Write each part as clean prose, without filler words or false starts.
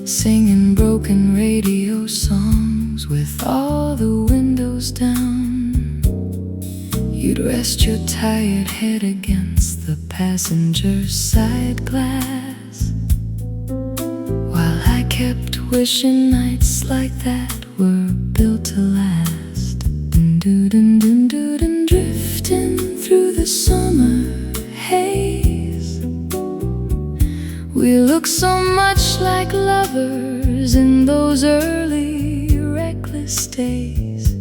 singing broken radio songs with all the windows down. You'd rest your tired head against the passenger's side glass, while I kept wishing nights like that were built to last. Dun-doo-dun-dun-doo-dun, drifting through the summer haze, we look so much like lovers in those early reckless days.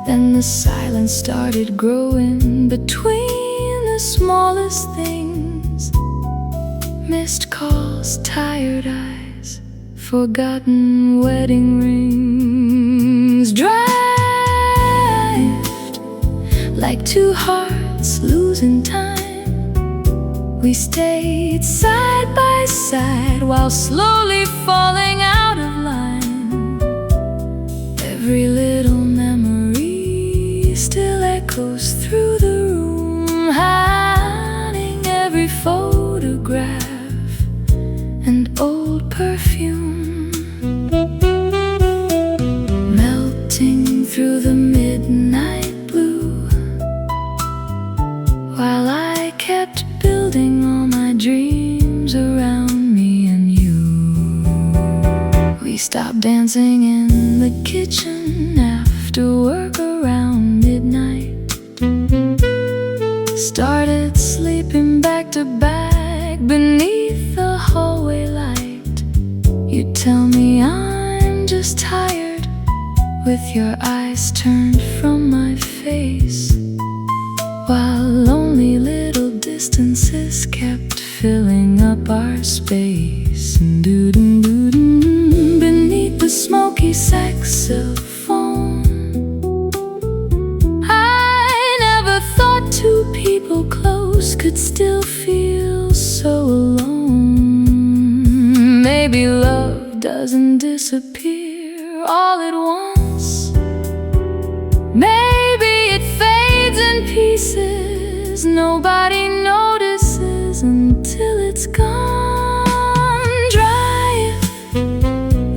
Then the silence started growing between the smallest things: missed calls, tired eyes, forgotten wedding rings. Drift like two hearts losing time. We stayed side by side while slowly falling out of line. Every little memory still echoes through the room, hiding every photograph and old perfume. Melting through the midnight blue, while I kept building all my dreams around me and you. We stopped dancing in the kitchen after work around midnight, started sleeping back to back beneath the hallway light. You tell me I'm just tired, with your eyes turned from my face, while lonely little distances kept filling up our space. Doo-doo-doo-doo, beneath the smoky saxophone, I never thought two people close could still feel so alone. Maybe love doesn't disappear all at once. Maybe it fades in pieces, nobody notices until it's gone. Drive,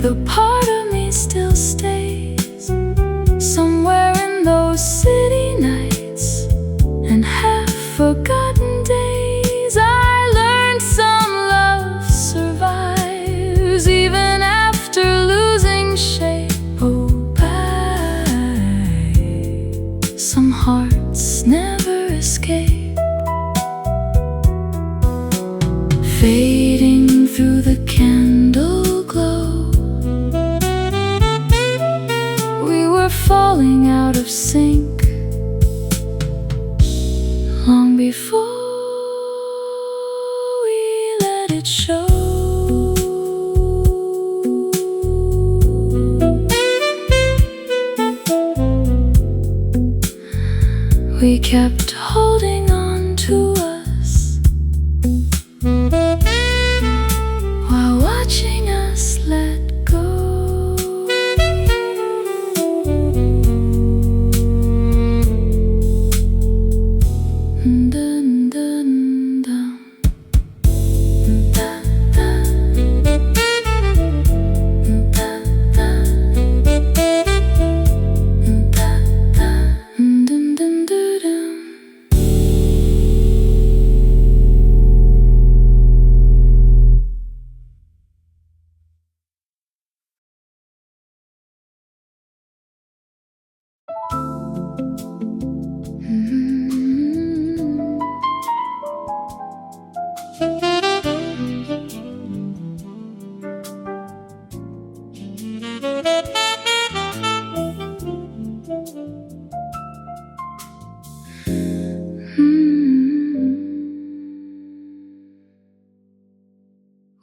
the part of me still stays somewhere in those city nights and half-forgotten days. I learned some love survives even after losing shape. Oh, bye. Some hearts never escape. Fading through the candle glow, we were falling out of sync long before we let it show. We kept holding on to us while watching us let go. Dun, dun, dun. Dun, dun. Dun, dun. Dun, dun. Dun, dun, dun, dun.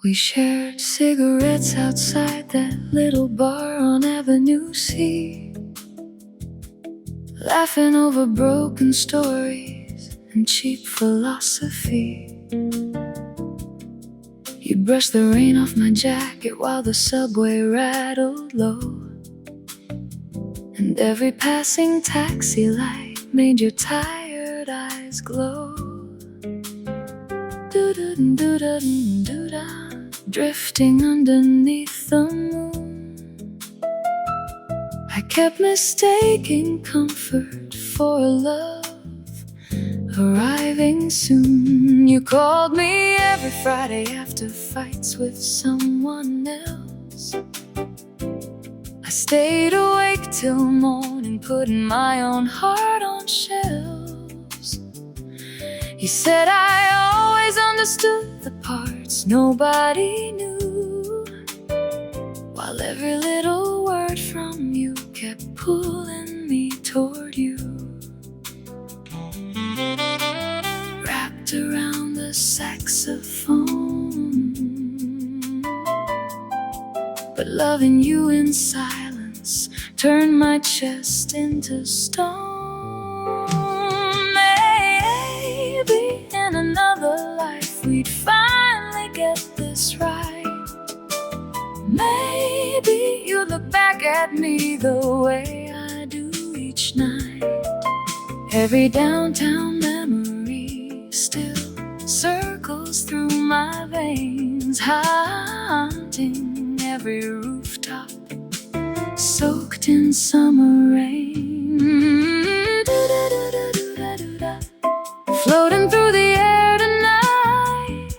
We shared cigarettes outside that little bar on Avenue C, laughing over broken stories and cheap philosophy. You brushed the rain off my jacket while the subway rattled low, and every passing taxi light made your tired eyes glow. Do-do-do-do-do-do-do. drifting underneath the moon. I kept mistaking comfort for love arriving soon. You called me every Friday after fights with someone else. I stayed awake till morning, putting my own heart on shelves. You said I always understood the parts nobody knew, while every little word from you kept pulling me toward you. Wrapped around the saxophone, but loving you in silence turned my chest into stone. Maybe in another life we'd finally get this right. Maybe you'd look back at me the way I do each night. Every downtown memory still circles through my veins, haunting every rooftop soaked in summer rain. Floating through the air tonight,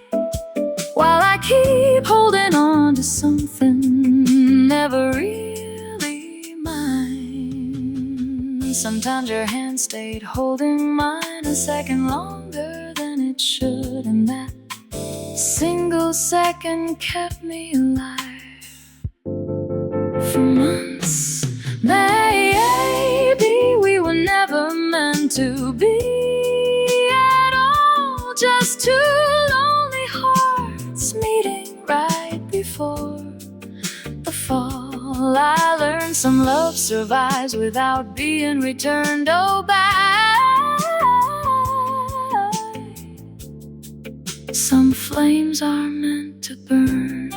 while I keep holding on to something never really mine. Sometimes your hand stayed holding mine a second longer than it should, and that single second kept me alive for months. Maybe we were never meant to be at all, just two lonely hearts meeting right before the fall. I learned some love survives without being returned. Oh, bye. Some flames are meant to burn,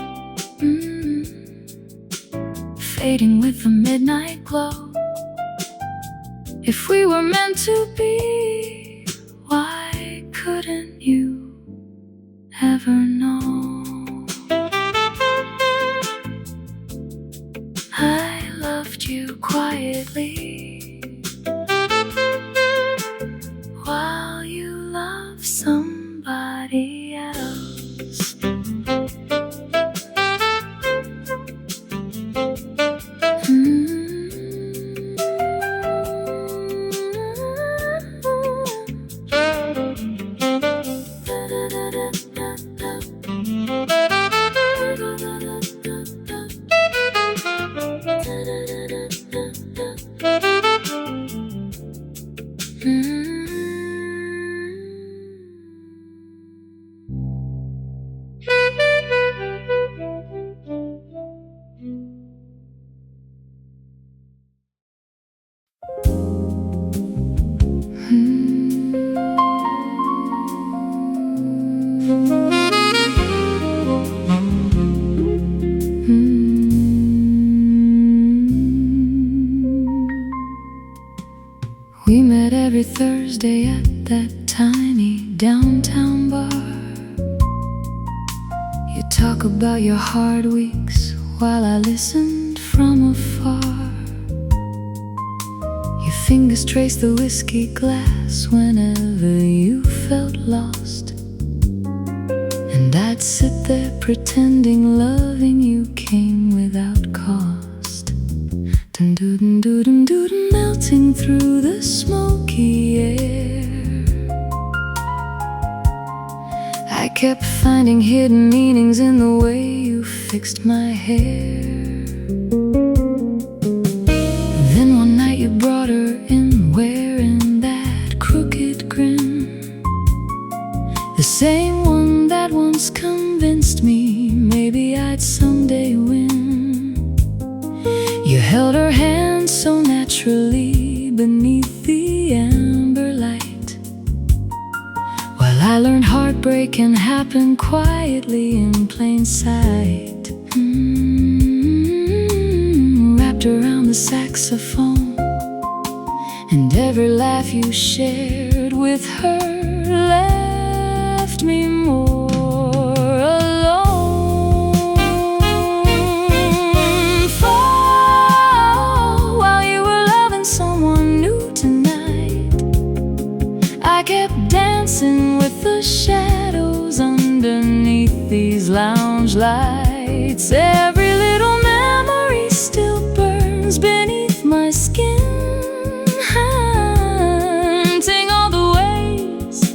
fading with the midnight glow. If we were meant to be, why couldn't you ever know? I loved you quietly while you love somebody else. We met every Thursday at that tiny downtown bar. You talk about your hard weeks while I listened from afar. Your fingers traced the whiskey glass whenever you felt lost, and I'd sit there pretending loving you came without cost. Dun-doo-dun-doo-dun-doo-dun, melting through the smoky air. I kept finding hidden meanings in the way you fixed my hair. Then one night you brought her in wearing that crooked grin, the same one that once convinced me maybe I'd someday win. You held her hand so naturally beneath the amber light, while I learned heartbreak can happen quietly in plain sight. Wrapped around the saxophone, and every laugh you shared with her left me more alone. Every little memory still burns beneath my skin, haunting all the ways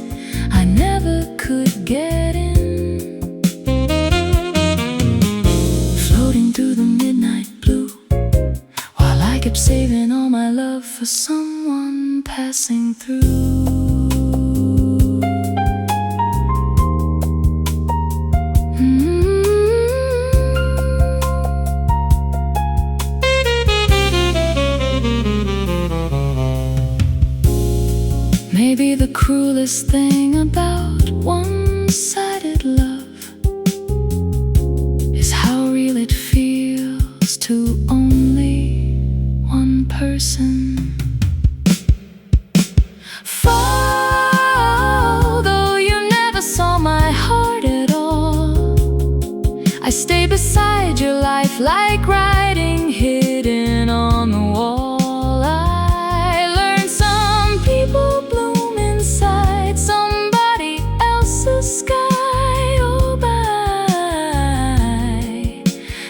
I never could get in. Floating through the midnight blue, while I kept saving all my love for someone passing through. Maybe the cruelest thing about one-sided love is how real it feels to only one person. Fall, though you never saw my heart at all, I stay beside your life like writing hidden on the wall. I learned some people bloom inside somebody else's sky. Oh, by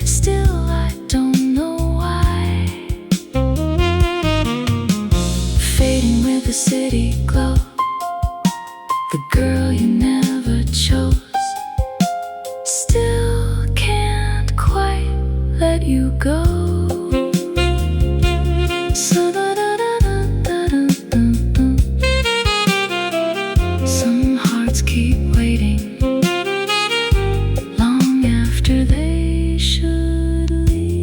still I don't know why. Fading with the city glow, the girl you never chose, still can't quite let you go. Some hearts keep waiting long after they should leave.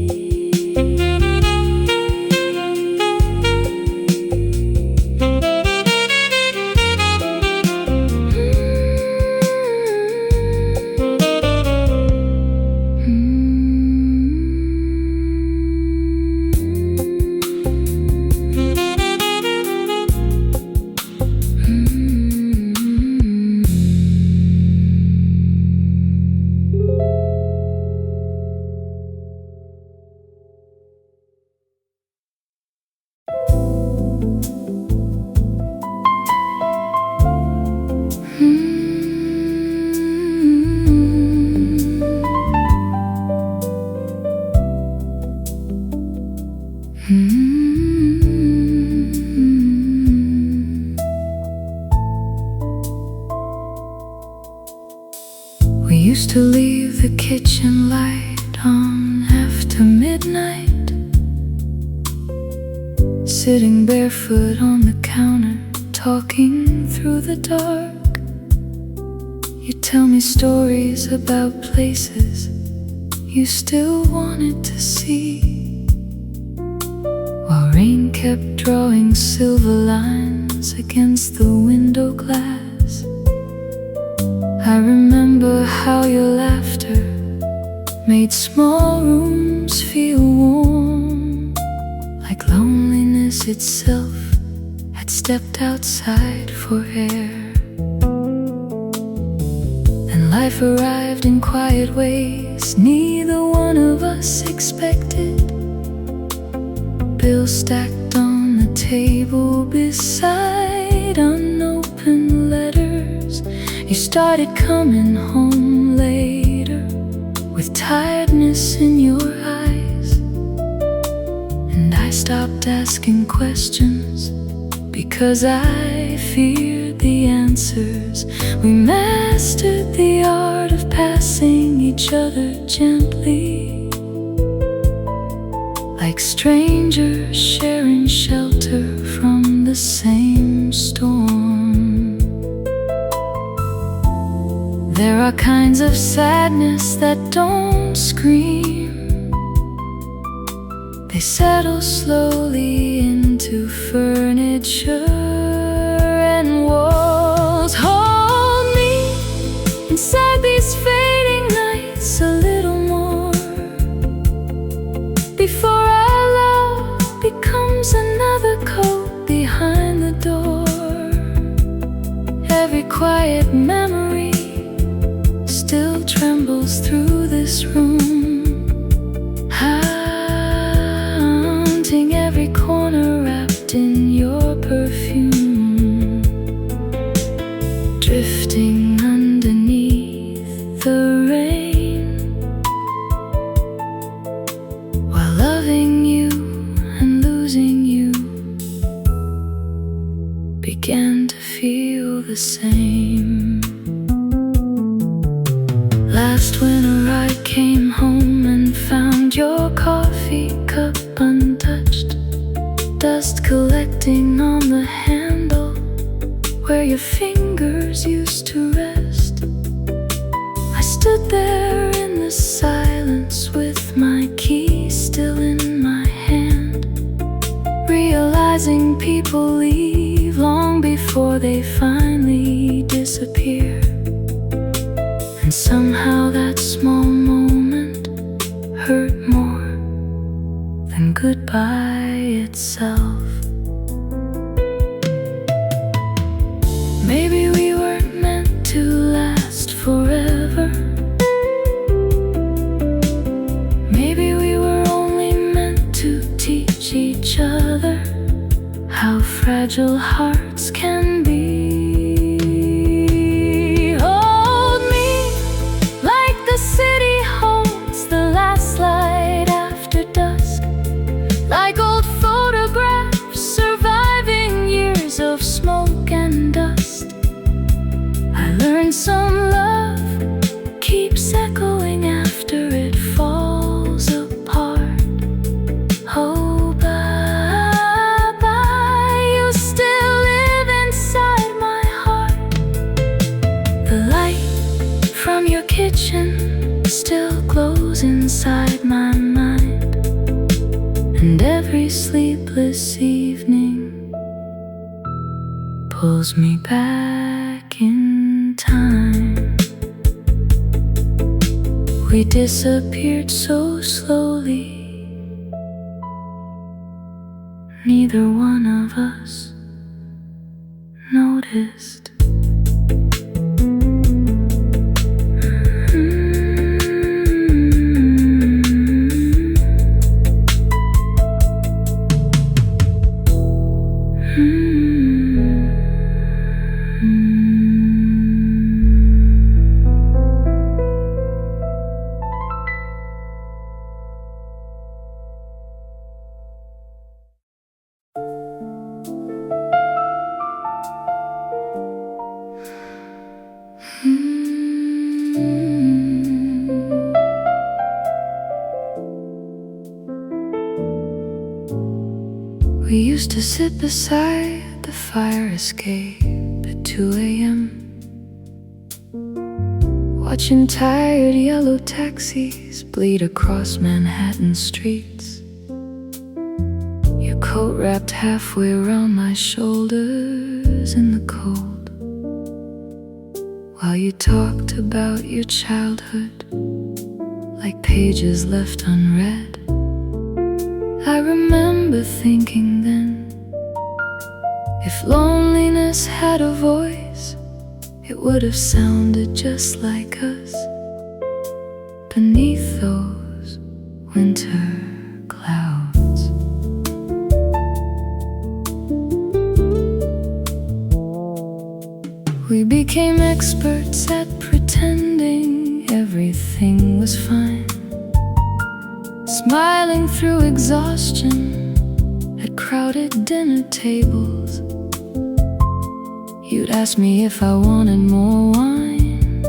We used to leave the kitchen light on after midnight, sitting barefoot on the counter, talking through the dark. You tell me stories about places you still wanted to see, while rain kept drawing silver lines against the window glass. I remember how your laughter made small rooms feel warm, like loneliness itself had stepped outside for air. And life arrived in quiet ways neither one of us expected. Bills stacked on the table beside unopened letters. You started coming home later with tiredness in your eyes, and I stopped asking questions because I feared the answers. We mastered the art of passing each other gently, like strangers sharing shelter from the same storm. There are kinds of sadness that don't scream. They settle slowly into furniture and walls. Hold me inside these fading nights a little more, before our love becomes another coat behind the door. Every quiet memory still trembles through this room, haunting every corner wrapped in your perfume. the same. Last winter I came home and found your coffee cup untouched, dust collecting on the handle where your fingers used to rest. I stood there in the silence with my key still in my hand, realizing people leave long before they finally disappear. And somehow that small moment hurt more than goodbye itself. Maybe we weren't meant to last forever. Maybe we were only meant to teach each other how fragile hearts can be. Hold me like the city holds the last light after dusk, like old photographs surviving years of smoke and dust. I learned some love keeps echoing after it falls apart. Oh, bye, you still live inside my heart. The light from your kitchen still glows inside my mind, and every sleepless evening pulls me back in time. We disappeared so slowly, neither one of us noticed. We used to sit beside the fire escape at 2 a.m., watching tired yellow taxis bleed across Manhattan streets. Your coat wrapped halfway around my shoulders in the cold, while you talked about your childhood like pages left unread. I remember thinking then, if loneliness had a voice, it would have sounded just like us beneath those winter clouds. We became experts at pretending everything was fine, smiling through exhaustion at crowded dinner tables. You'd ask me if I wanted more wine,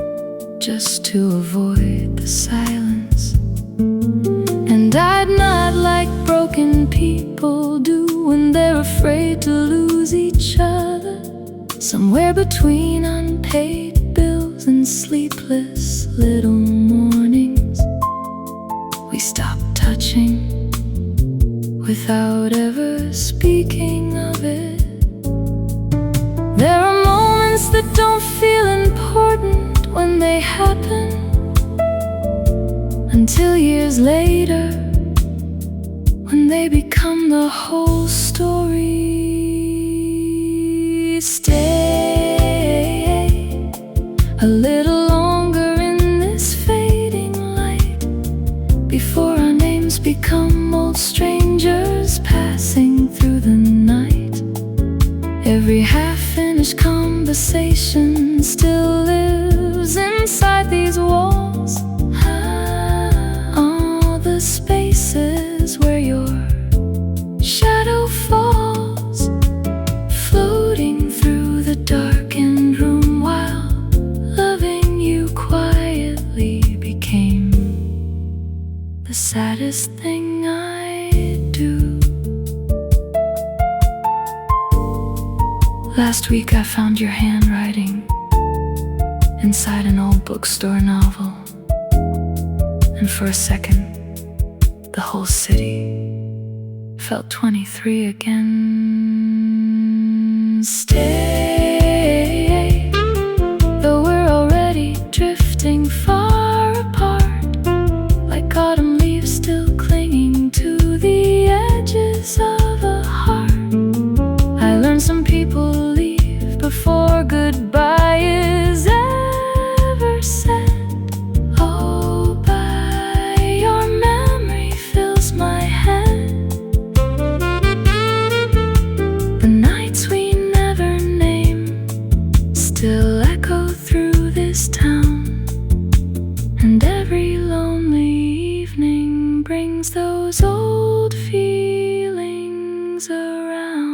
just to avoid the silence. And I'd nod like broken people do when they're afraid to lose each other. Somewhere between unpaid bills and sleepless little mornings, we stopped touching without ever speaking of it. There are moments that don't feel important when they happen, until years later, when they become the whole story. Stay a little longer in this fading light before our names become old strangers passing through the night. Every half-finished conversation still lives inside these walls. All the spaces where your shadow falls, floating through the dark and hardest thing I do. Last week I found your handwriting inside an old bookstore novel, and for a second the whole city felt 23 again. Stay, though we're already drifting far apart, like autumn leaves still clinging to the edges of a heart. I learned some people leave before goodbye is ever said. Oh, by your memory fills my head. The nights we never name still echo through this town, and every lonely evening brings those old feelings around.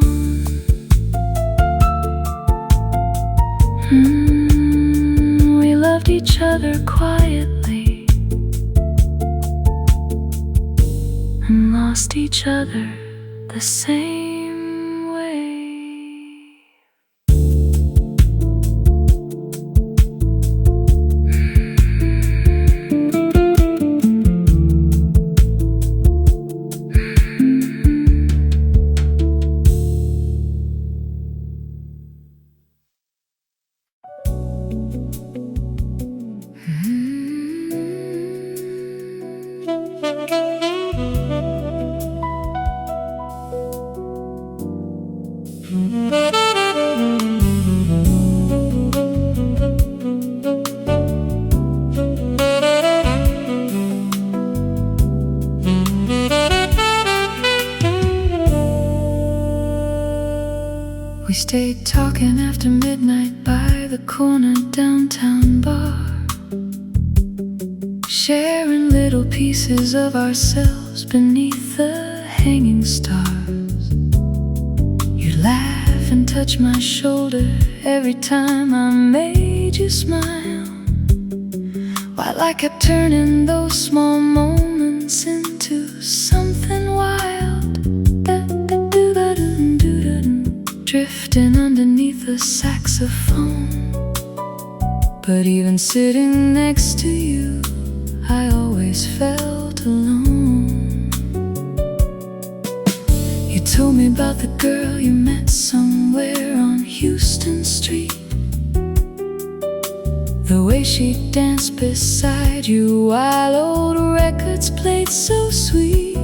We loved each other quietly and lost each other the same way. We stayed talking after midnight by the corner downtown bar, sharing little pieces of ourselves beneath the hanging stars. You'd laugh and touch my shoulder every time I made you smile, while I kept turning those small moments into something wild. Drifting underneath the saxophone. But even sitting next to you, I always felt alone. You told me about the girl you met somewhere on Houston Street, the way she danced beside you while old records played so sweet.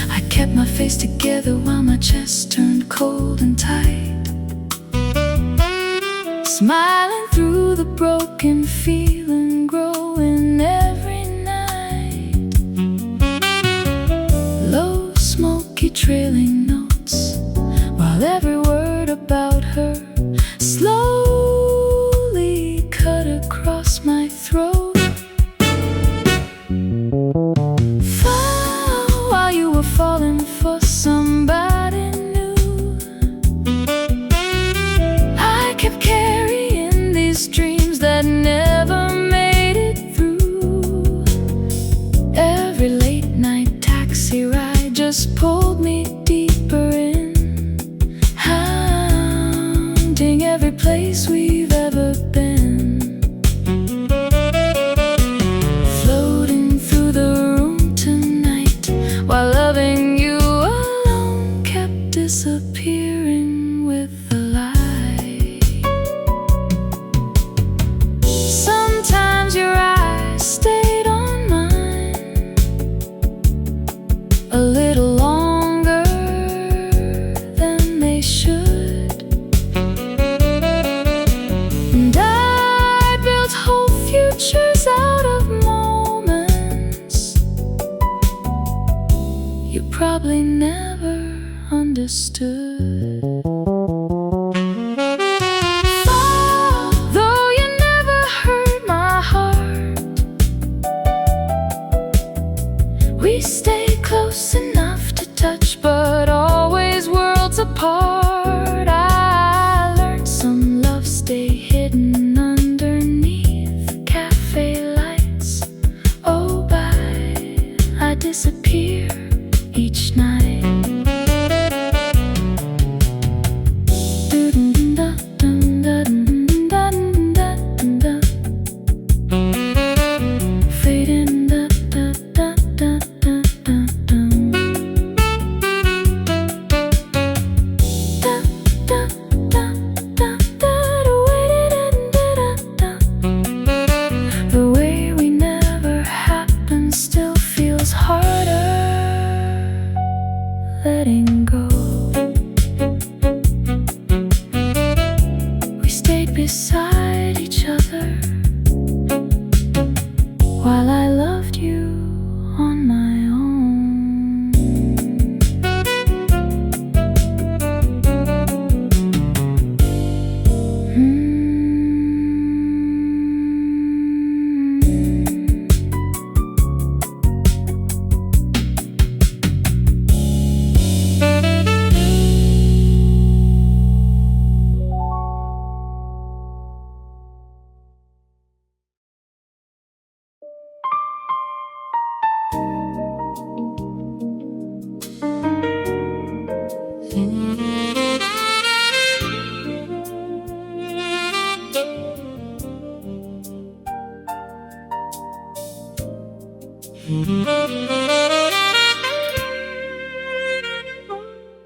I kept my face together while my chest turned cold and tight, smiling through the broken feeling growing every night. Low, smoky, trailing notes, while every word about her slowly cut across my throat. Falling for somebody new, I kept carrying these dreams that never made it through. Every late night taxi ride just pulled me deeper in, haunting every place we've ever been. Floating through the room tonight while loving you alone kept disappearing with the light. Sometimes your eyes stayed on mine a little longer than they should, and I built whole futures out of moments you probably never understood. Though you never hurt my heart, we stayed close enough to touch, but always worlds apart. I learned some love stay hidden underneath café lights. Oh, bye, I disappear each night. Letting go. We stayed beside each other while I loved you on my own.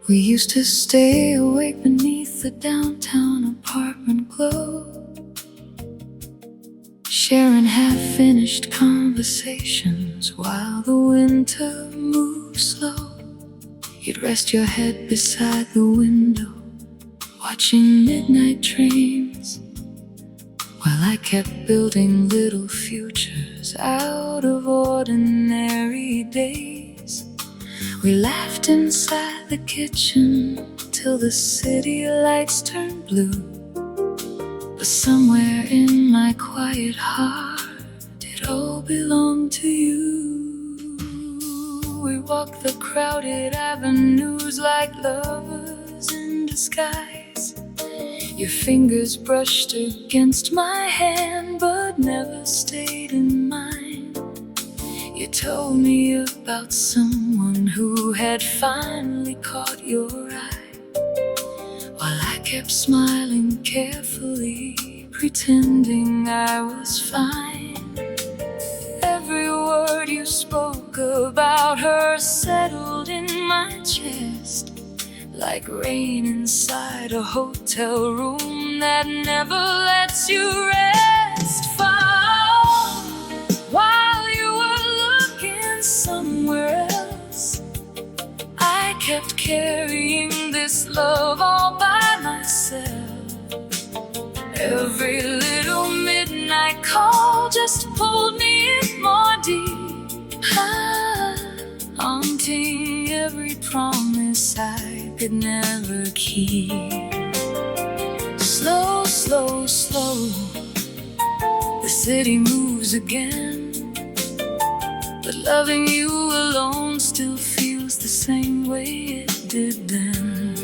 We used to stay awake beneath the downtown apartment glow, sharing half-finished conversations while the winter moved slow. You'd rest your head beside the window, watching midnight trains, while I kept building little futures out of ordinary days. We laughed inside the kitchen till the city lights turned blue, but somewhere in my quiet heart it all belonged to you. We walked the crowded avenues like lovers in disguise. Your fingers brushed against my hand but never stayed in mine. You told me about someone who had finally caught your eye, while I kept smiling carefully, pretending I was fine. Every word you spoke about her settled in my chest, like rain inside a hotel room that never lets you rest. Fall while you were looking somewhere else, I kept carrying this love all by myself. Every little midnight call just pulled me in more deep, haunting every promise I could never keep. Slow, slow, slow, the city moves again, but loving you alone still feels the same way it did then.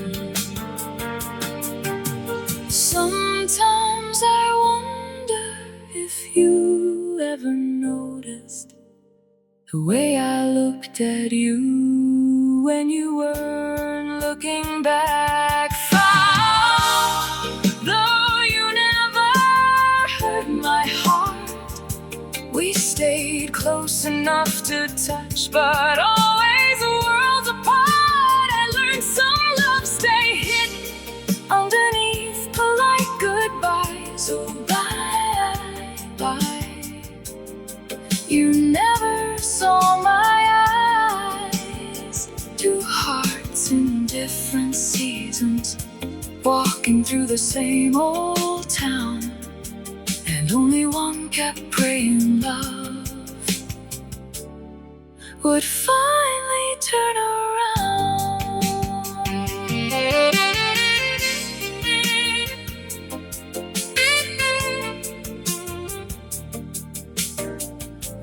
Sometimes I wonder if you ever noticed the way I looked at you when you weren't looking back. Far, though you never hurt my heart, we stayed close enough to touch, but always worlds apart. I learned some love stay hidden underneath polite goodbyes. Oh, bye, bye. You never saw my eyes, two hearts in different seasons, walking through the same old town, and only one kept praying love would finally turn around.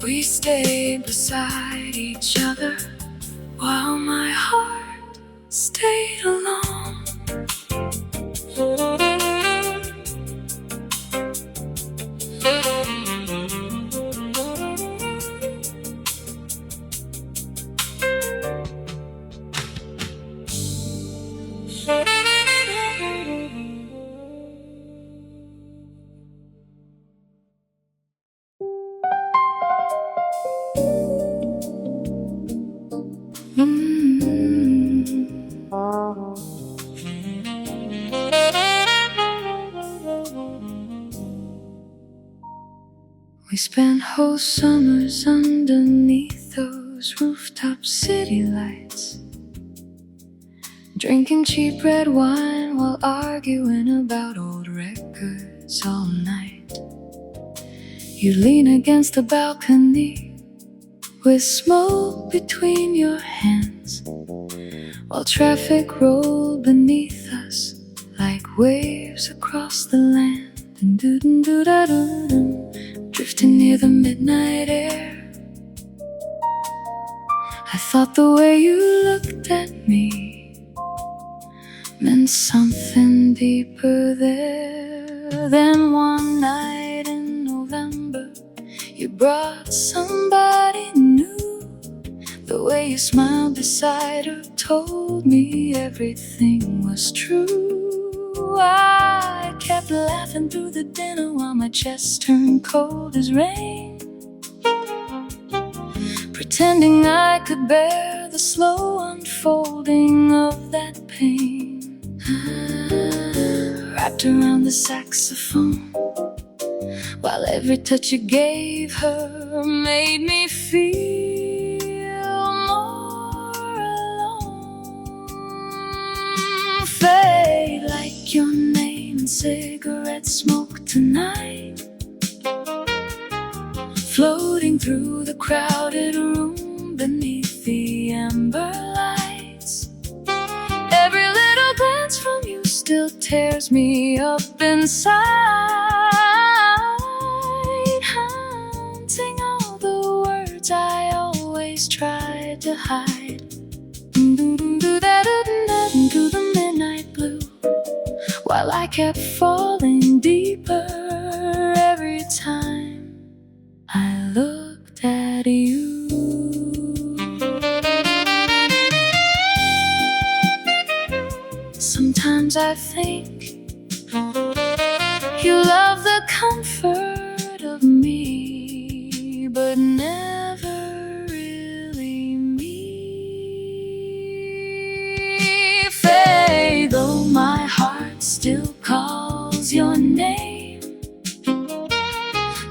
We stayed beside each other while my heart stayed alone. We spent whole summers underneath those rooftop city lights, drinking cheap red wine while arguing about old records all night. You'd lean against the balcony with smoke between your hands, while traffic rolled beneath us like waves across the land. And drifting near the midnight air, I thought the way you looked at me meant something deeper there. Then one night in November, you brought somebody new. The way you smiled beside her told me everything was true. I kept laughing through the dinner while my chest turned cold as rain, pretending I could bear the slow unfolding of that pain. Wrapped around the saxophone, while every touch you gave her made me feel more alone. Fade like your name and cigarette smoke tonight, floating through the crowded room beneath the amber lights. Every little glance from you still tears me up inside, haunting all the words I always tried to hide. Into the midnight blue, while I kept falling deeper every time I looked at you. Sometimes I think you love the comfort of me, but never really me. Faye, though my heart still calls your name,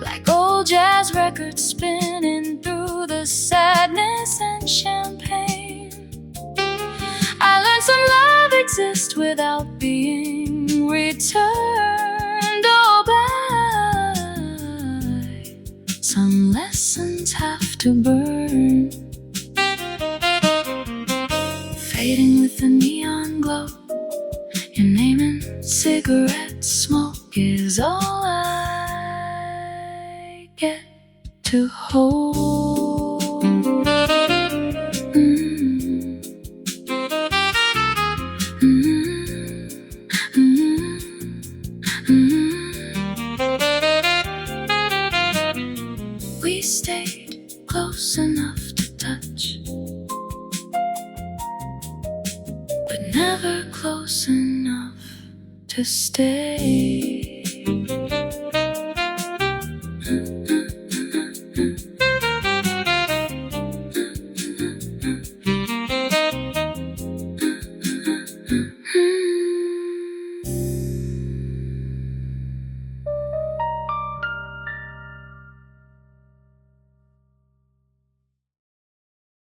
like old jazz records spinning through the sadness and champagne. I learned some love exists without being returned. Oh, bye. Some lessons have to burn, fading with the neon glow. Your name and cigarette smoke is all I get to hold. We stayed close enough to touch, but never close enough to stay.